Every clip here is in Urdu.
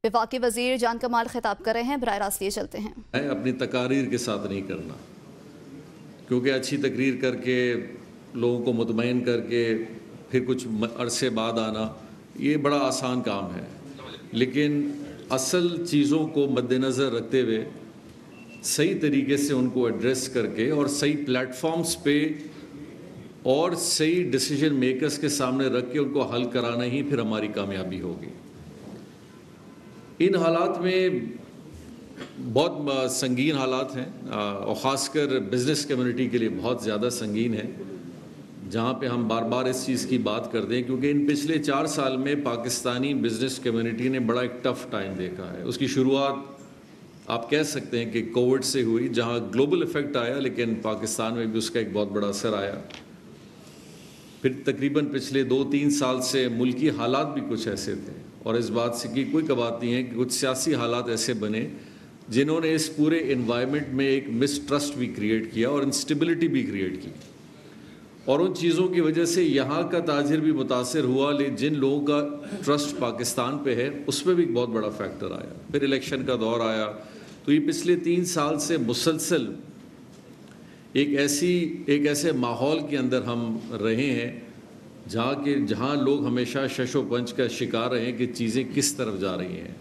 وفاقی وزیر جان کمال خطاب کر رہے ہیں، براہ راست لیے چلتے ہیں۔ اپنی تقاریر کے ساتھ نہیں کرنا، کیونکہ اچھی تقریر کر کے لوگوں کو مطمئن کر کے پھر کچھ عرصے بعد آنا یہ بڑا آسان کام ہے، لیکن اصل چیزوں کو مد نظر رکھتے ہوئے صحیح طریقے سے ان کو ایڈریس کر کے اور صحیح پلیٹ فارمز پہ اور صحیح ڈیسیجن میکرز کے سامنے رکھ کے ان کو حل کرانا ہی پھر ہماری کامیابی ہوگی۔ ان حالات میں بہت سنگین حالات ہیں اور خاص کر بزنس کمیونٹی کے لیے بہت زیادہ سنگین ہے، جہاں پہ ہم بار بار اس چیز کی بات کرتے ہیں، کیونکہ ان پچھلے 4 سال میں پاکستانی بزنس کمیونٹی نے بڑا ایک ٹف ٹائم دیکھا ہے۔ اس کی شروعات آپ کہہ سکتے ہیں کہ کووڈ سے ہوئی، جہاں گلوبل ایفیکٹ آیا لیکن پاکستان میں بھی اس کا ایک بہت بڑا اثر آیا۔ پھر تقریباً پچھلے 2-3 سال سے ملکی حالات بھی کچھ ایسے تھے، اور اس بات سے کی کوئی بات نہیں ہے کہ کچھ سیاسی حالات ایسے بنے جنہوں نے اس پورے انوائرمنٹ میں ایک مسٹرسٹ بھی کریٹ کیا اور انسٹیبلٹی بھی کریٹ کی، اور ان چیزوں کی وجہ سے یہاں کا تاجر بھی متاثر ہوا، لیکن جن لوگوں کا ٹرسٹ پاکستان پہ ہے اس پہ بھی ایک بہت بڑا فیکٹر آیا۔ پھر الیکشن کا دور آیا، تو یہ پچھلے 3 سال سے مسلسل ایک ایسے ماحول کے اندر ہم رہے ہیں جہاں لوگ ہمیشہ شش و پنج کا شکار رہے ہیں کہ چیزیں کس طرف جا رہی ہیں،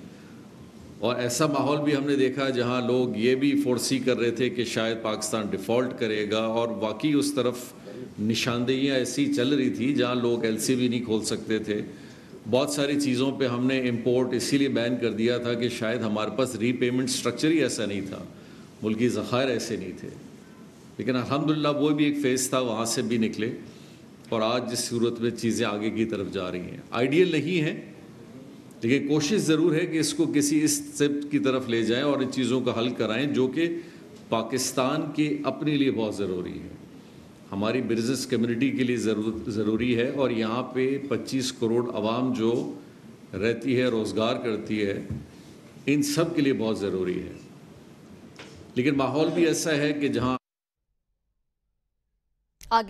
اور ایسا ماحول بھی ہم نے دیکھا جہاں لوگ یہ بھی فورسی کر رہے تھے کہ شاید پاکستان ڈیفالٹ کرے گا، اور واقعی اس طرف نشاندہیاں ایسی چل رہی تھی جہاں لوگ ایل سی بھی نہیں کھول سکتے تھے۔ بہت ساری چیزوں پہ ہم نے امپورٹ اسی لیے بین کر دیا تھا کہ شاید ہمارے پاس ری پیمنٹ سٹرکچر ہی ایسا نہیں تھا، ملکی ذخائر ایسے نہیں تھے، لیکن الحمدللہ وہ بھی ایک فیز تھا، وہاں سے بھی نکلے، اور آج جس صورت میں چیزیں آگے کی طرف جا رہی ہیں آئیڈیل نہیں ہیں، لیکن کوشش ضرور ہے کہ اس کو کسی اس سمت کی طرف لے جائیں اور ان چیزوں کا حل کرائیں جو کہ پاکستان کے اپنے لیے بہت ضروری ہے، ہماری بزنس کمیونٹی کے لیے ضروری ہے، اور یہاں پہ 25 کروڑ عوام جو رہتی ہے، روزگار کرتی ہے، ان سب کے لیے بہت ضروری ہے، لیکن ماحول بھی ایسا ہے کہ جہاں